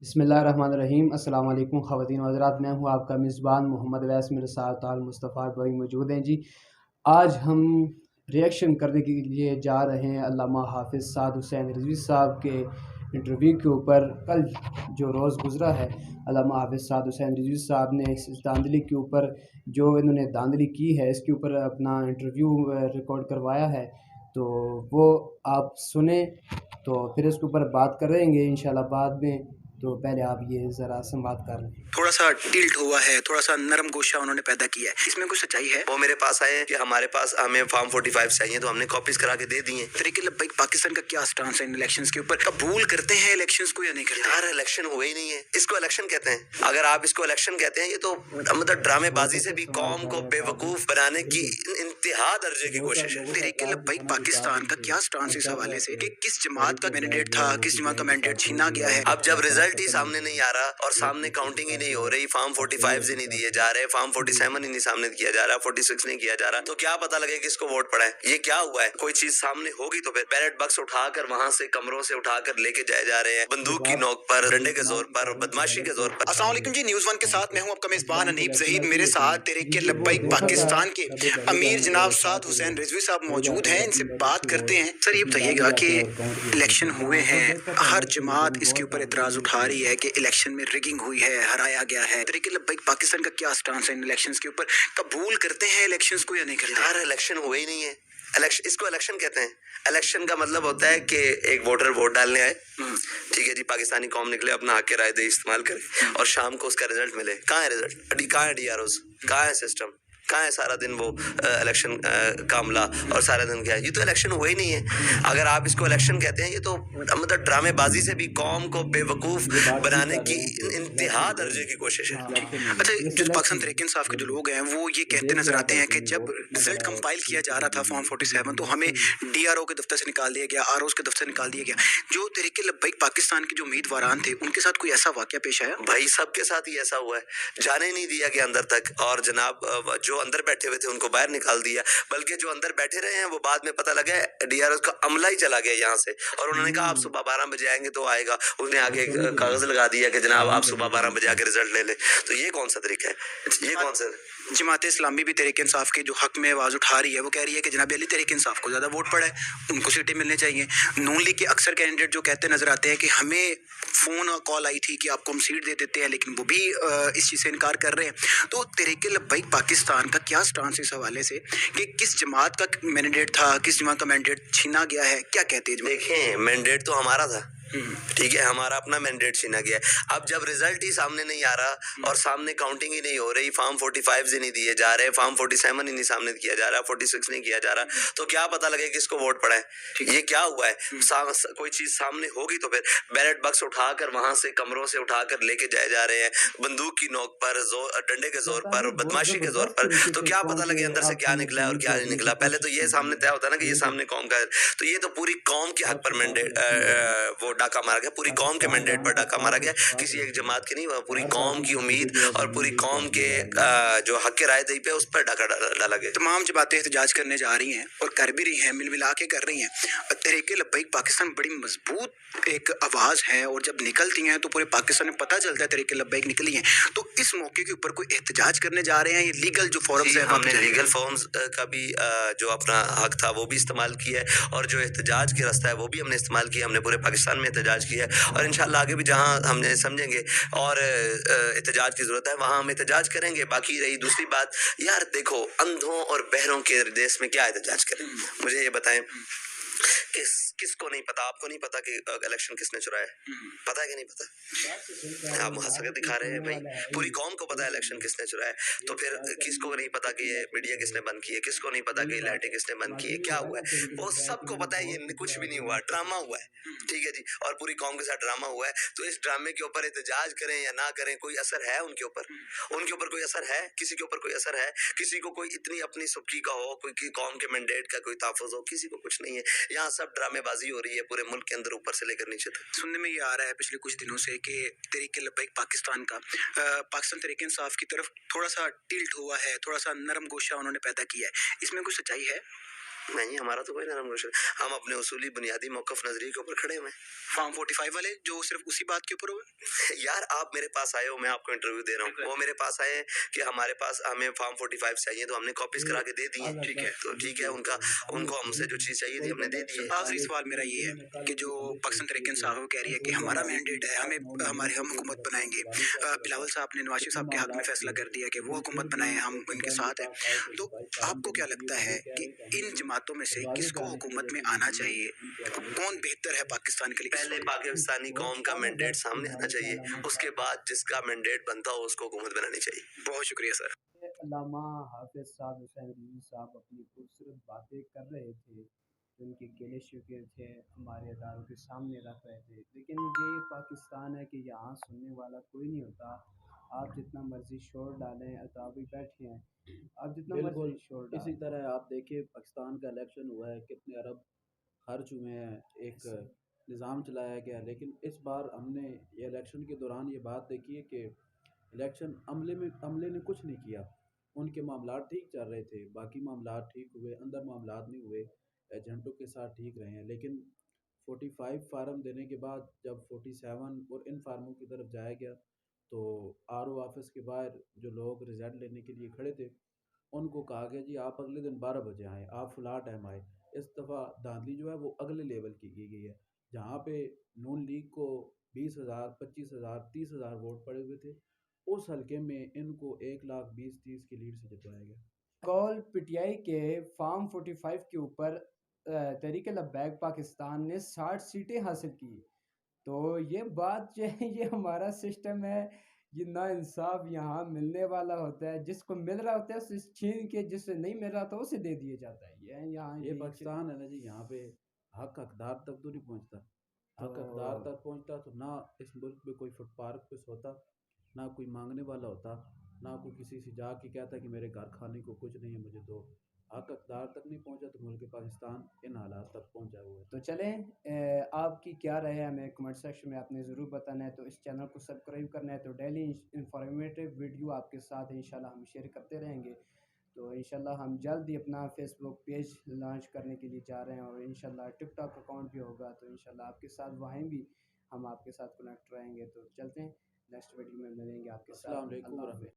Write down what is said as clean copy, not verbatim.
बिस्मिल्लाहिर्रहमानिर्रहीम। अस्सलाम वालेकुम ख़वातीन व हज़रात, मैं हूँ आपका मेज़बान मोहम्मद वैस। मेरे साथ आल मुस्तफ़ा भाई मौजूद हैं जी। आज हम रिएक्शन करने के लिए जा रहे हैं अल्लामा हाफ़िज़ साद हुसैन रिज़वी साहब के इंटरव्यू के ऊपर। कल जो रोज़ गुज़रा है, अल्लामा हाफ़िज़ साद हुसैन रिज़वी साहब ने इस धांधली के ऊपर, जो इन्होंने धांधली की है, इसके ऊपर अपना इंटरव्यू रिकॉर्ड करवाया है। तो वो आप सुने तो फिर इसके ऊपर बात करेंगे इंशाल्लाह बाद में। तो पहले आप ये ज़रा संवाद कर लें। थोड़ा सा टिल्ट हुआ है, थोड़ा सा नरम गोशा उन्होंने पैदा किया है, इसमें कुछ सच्चाई है। वो मेरे पास आए कि हमारे पास हमें फॉर्म 45 चाहिए, तो हमने कॉपीज करा के दे दिए। तरीके लब्बैक पाकिस्तान का क्या स्टांस है इन इलेक्शंस के ऊपर? कबूल करते हैं इलेक्शंस को या नहीं करते? यार इलेक्शन हुए ही नहीं है, इसको इलेक्शन कहते हैं? अगर आप इसको इलेक्शन कहते हैं, ये तो मतलब ड्रामेबाजी से भी कौम को बेवकूफ बनाने की इंतहा दर्जे की कोशिश है। तरीके लब्बैक पाकिस्तान का क्या स्टांस इस हवाले से कि किस जमात का मैंडेट था, किस जमात का मैंडेट छीना गया है? अब जब रिजल्ट ही सामने नहीं आ रहा और सामने काउंटिंग ही नहीं हो रही, फॉर्म 45 ही नहीं दिए जा रहे, फॉर्म 47 ही नहीं सामने किया जा रहा, 46 नहीं किया जा रहा, तो क्या पता लगे किसको वोट पड़ा है? ये क्या हुआ है? कोई चीज सामने होगी तो फिर बैलेट बक्स उठाकर वहां से कमरों से उठाकर लेके जाए जा रहे हैं, बंदूक की नोक पर, डंडे के जोर पर, बदमाशी के जोर पर। अस्सलाम वालेकुम जी, न्यूज़ वन के साथ मैं हूं आपका मेजबान अनीब ज़हीद। मेरे साथ तहरीक लब्बैक पाकिस्तान के अमीर जनाब साद हुसैन रिजवी साहब मौजूद हैं। इनसे बात करते हैं। सर, ये बताइएगा कि इलेक्शन हुए हैं, हर जमात इसके ऊपर एतराज उठा रही है कि इलेक्शन में रिगिंग हुई है, हराया गया है। तहरीक लब्बैक पाकिस्तान का क्या स्टांस है इन इलेक्शंस के ऊपर? कबूल करते हैं इलेक्शंस को या नहीं करते? यार इलेक्शन हुए ही नहीं है, इलेक्शन इसको इलेक्शन कहते हैं? इलेक्शन का मतलब होता है कि एक वोटर वोट डालने आए, ठीक है जी, पाकिस्तानी कौम निकले, अपना हक के राय दे इस्तेमाल करे और शाम को उसका रिजल्ट मिले। कहाँ है रिजल्ट? कहाँ है DROs? कहाँ है सिस्टम? कहाँ है सारा दिन वो इलेक्शन का अमला और सारा दिन क्या है? ये तो इलेक्शन हुआ ही नहीं है। अगर आप इसको इलेक्शन कहते हैं, ये तो मतलब ड्रामेबाजी से भी कौम को बेवकूफ बनाने की इंतहा दर्जे की कोशिश है। अच्छा, जो पाकिस्तान तहरीक इंसाफ के जो लोग हैं वो ये कहते नजर आते हैं कि जब रिजल्ट कंपाइल किया जा रहा था फॉर्म 47, तो हमें DRO के दफ्तर से निकाल दिया गया, ROs के दफ्तर से निकाल दिया गया। जो तहरीक लब्बैक पाकिस्तान के जो उम्मीदवारान थे, उनके साथ कोई ऐसा वाकया पेश आया? भाई सबके साथ ही ऐसा हुआ है, जाने नहीं दिया गया अंदर तक, और जनाब जो अंदर बैठे हुए थे उनको बाहर निकाल दिया। बल्कि जो अंदर बैठे रहे हैं वो बाद में पता लगा DRO का अमला ही चला गया यहाँ से, और उन्होंने कहा आप सुबह 12 बजे आएंगे तो आएगा। उसने आगे कागज लगा दिया कि जनाब आप सुबह 12 बजे आके रिजल्ट ले ले। तो ये कौन सा तरीका है? ये कौन सा? जमात इस्लामी भी तहरीक इंसाफ के जो हक में आवाज़ उठा रही है, वो कह रही है कि जनाब अली तहरीक इंसाफ को ज़्यादा वोट पड़ा है, उनको सीटें मिलनी चाहिए। नून लीग के अक्सर कैंडिडेट जो कहते नजर आते हैं कि हमें फ़ोन और कॉल आई थी कि आपको हम सीट दे देते हैं, लेकिन वो भी इस चीज़ से इनकार कर रहे हैं। तो तहरीक लब्बैक पाकिस्तान का क्या स्टांस इस हवाले से कि किस जमात का मैंडेट था, किस जमात का मैंडेट छीना गया है, क्या कहते हैं? देखें, मैंडेट तो हमारा था, ठीक है, हमारा अपना मैंडेट छीना गया। अब जब रिजल्ट ही सामने नहीं आ रहा और सामने काउंटिंग ही नहीं हो रही, फॉर्म 45 ही नहीं दिए जा रहे, फॉर्म 47 ही नहीं सामने किया जा रहा, 46 नहीं किया जा रहा, तो क्या पता लगे किसको वोट पड़ा है? ये क्या हुआ है? कोई चीज सामने होगी तो फिर बैलेट बक्स उठाकर वहां से कमरों से उठाकर लेके जाए जा रहे हैं, बंदूक की नोक पर, डंडे के जोर पर, बदमाशी के जोर पर। तो क्या पता लगे अंदर से क्या निकला है और क्या नहीं निकला? पहले तो ये सामने तय होता है ना कि ये सामने कौम का है, तो ये तो पूरी कौम के हक पर मैंडेट वो डाका मारा गया, पूरी कौम के मैंडेट पर डाका मारा गया, किसी एक जमात की नहीं, पूरी कौम की उम्मीद और पूरी कौम के जो हक के राय दही पे उस पर डाका डाला गया। तमाम जमातें एहतजाज करने जा रही हैं और कर भी रही हैं, मिल मिला के कर रही हैं। तहरीक लब्बैक पाकिस्तान बड़ी मजबूत एक आवाज़ है, और जब निकलती हैं तो पूरे पाकिस्तान में पता चलता है तहरीक लब्बैक निकली हैं। तो इस मौके के ऊपर कोई एहतजाज करने जा रहे हैं? ये लीगल जो फॉर्म्स हैं, हमने लीगल फॉर्म्स का भी जो अपना हक था वो भी इस्तेमाल किया है, और जो एहतजाज की रास्ता है वो भी हमने इस्तेमाल किया। हमने पूरे पाकिस्तान में एहतजाज किया है, और इंशाल्लाह आगे भी जहां हमने समझेंगे और एहतजाज की जरूरत है वहां हम एहतजाज करेंगे। बाकी रही दूसरी बात, यार देखो, अंधों और बहरों के देश में क्या एहतजाज करें? मुझे ये बताएं, किसको नहीं पता? आपको नहीं पता कि इलेक्शन किसने चुराया? पता है कि नहीं पता? आप मुहस्सकत दिखा रहे हैं भाई, पूरी कौम को पता है इलेक्शन किसने चुराया। तो फिर किसको नहीं पता कि ये मीडिया किसने बंद की है? किसको नहीं पता कि लाइटें किसने बंद की है? क्या हुआ है वो सबको पता है। ये कुछ भी नहीं हुआ, ड्रामा हुआ है, ठीक है जी, और पूरी कौम के साथ ड्रामा हुआ है। तो इस ड्रामे के ऊपर एहतजाज करें या ना करें, कोई असर है उनके ऊपर? उनके ऊपर कोई असर है? किसी के ऊपर कोई असर है? किसी को कोई इतनी अपनी सुबकी का हो, कोई कौम के मैंडेट का कोई तहफ़्फ़ुज़ हो? किसी को कुछ नहीं है। यहाँ सब ड्रामेबाजी हो रही है पूरे मुल्क के अंदर, ऊपर से लेकर नीचे तक। सुनने में ये आ रहा है पिछले कुछ दिनों से कि तहरीक लब्बैक पाकिस्तान का पाकिस्तान तहरीक इंसाफ की तरफ थोड़ा सा टिल्ट हुआ है, थोड़ा सा नरम गोशा उन्होंने पैदा किया है, इसमें कुछ सच्चाई है? नहीं, हमारा तो कोई नरम रोशन, हम अपने उसूली बुनियादी मौक़िफ़ नज़रिए के ऊपर खड़े हुए हैं। फॉर्म 45 वाले जो सिर्फ उसी बात के ऊपर हुए। यार आप मेरे पास आए हो, मैं आपको इंटरव्यू दे रहा हूँ, वो मेरे पास आए हैं कि हमारे पास हमें फॉर्म 45 चाहिए, तो हमने कॉपीज करा के दे दी हैं। ठीक है। तो ठीक है, उनका उनको हमसे जो चीज़ चाहिए थी हमने दे दी है। आखिरी सवाल मेरा ये है कि जो पाकिस्तान तहरीक इंसाफ कह रही है कि हमारा मैंडेट है, हम हुकूमत बनाएंगे। बिलावल साहब ने नवाज शरीफ साहब के हक में फैसला कर दिया कि वो हुकूमत बनाए, हम उनके साथ हैं। तो आपको क्या लगता है कि इन जमातों में से किसको हुकूमत में आना चाहिए? कौन बेहतर है पाकिस्तान के लिए? पहले पाकिस्तानी कौम का मैंडेट सामने आना चाहिए, उसके बाद जिसका मैंडेट बनता हो उसको हुकूमत बनानी चाहिए। बहुत शुक्रिया सर। अल्लामा हाफिज साद हुसैन रिजवी साहब अपनी खूबसूरत बातें कर रहे थे, उनके गिले शिकवे थे हमारे अदारों के सामने रख रहे थे। लेकिन ये पाकिस्तान है कि यहाँ सुनने वाला कोई नहीं होता। आप जितना मर्ज़ी शोर डालें, अदालत भी बैठे हैं, आप जितना बिल्कुल मर्ज़ी शोर इसी डालें। तरह आप देखिए पाकिस्तान का इलेक्शन हुआ है, कितने अरब खर्च हुए हैं, एक निज़ाम चलाया गया। लेकिन इस बार हमने ये इलेक्शन के दौरान ये बात देखी है कि इलेक्शन अमले ने कुछ नहीं किया। उनके मामलात ठीक चल रहे थे, बाकी मामलात ठीक हुए, अंदर मामलात नहीं हुए, एजेंटों के साथ ठीक रहे हैं। लेकिन 45 फार्म देने के बाद जब 47 और इन फार्मों की तरफ जाया गया, तो आरओ ऑफिस के बाहर जो लोग रिजल्ट लेने के लिए खड़े थे, उनको कहा गया जी आप अगले दिन 12 बजे आएँ, आप फ़लाँ टाइम आएँ। इस दफ़ा धांधली जो है वो अगले लेवल की गई है, जहाँ पे नून लीग को 20,000, 25,000, 30,000 वोट पड़े हुए थे, उस हलके में इनको 1,20,30 की लीड से जितवाया गया। कॉल पीटीआई के फार्म 45 के ऊपर तहरीक लब्बैक पाकिस्तान ने 60 सीटें हासिल की। तो ये बात जो है ये हमारा सिस्टम है, ये नाइंसाफ़ यहाँ मिलने वाला होता है, जिसको मिल रहा होता है उसे छीन के, जिसे नहीं मिल रहा होता उसे दे दिया जाता है। ये यहाँ ये यही पाकिस्तान है ना जी, यहाँ पे हक हकदार तक तो नहीं पहुँचता। हक हकदार तो तक पहुँचता तो ना इस मुल्क में कोई फुट पार्क पे सोता, ना कोई मांगने वाला होता, ना कोई किसी से जाके कहता कि मेरे घर खाने को कुछ नहीं है मुझे दो। हक हकदार तक नहीं पहुँचा तो मुल्क पाकिस्तान इन हालात तक पहुँचा हुआ है। तो चलें, आपकी क्या राय है हमें कमेंट सेक्शन में आपने ज़रूर बताना है। तो इस चैनल को सब्सक्राइब करना है। तो डेली इंफॉर्मेटिव वीडियो आपके साथ इंशाल्लाह हम शेयर करते रहेंगे। तो इंशाल्लाह हम जल्द ही अपना फेसबुक पेज लॉन्च करने के लिए जा रहे हैं, और इंशाल्लाह टिकटॉक अकाउंट भी होगा। तो इंशाल्लाह आपके साथ वहीं भी हम आपके साथ कनेक्ट रहेंगे। तो चलते हैं, नेक्स्ट वीडियो में मिलेंगे आपके अस्सलाम साथ। वालेकुम अल्लाह व हाफ़िज़। रहमतुल्लाह।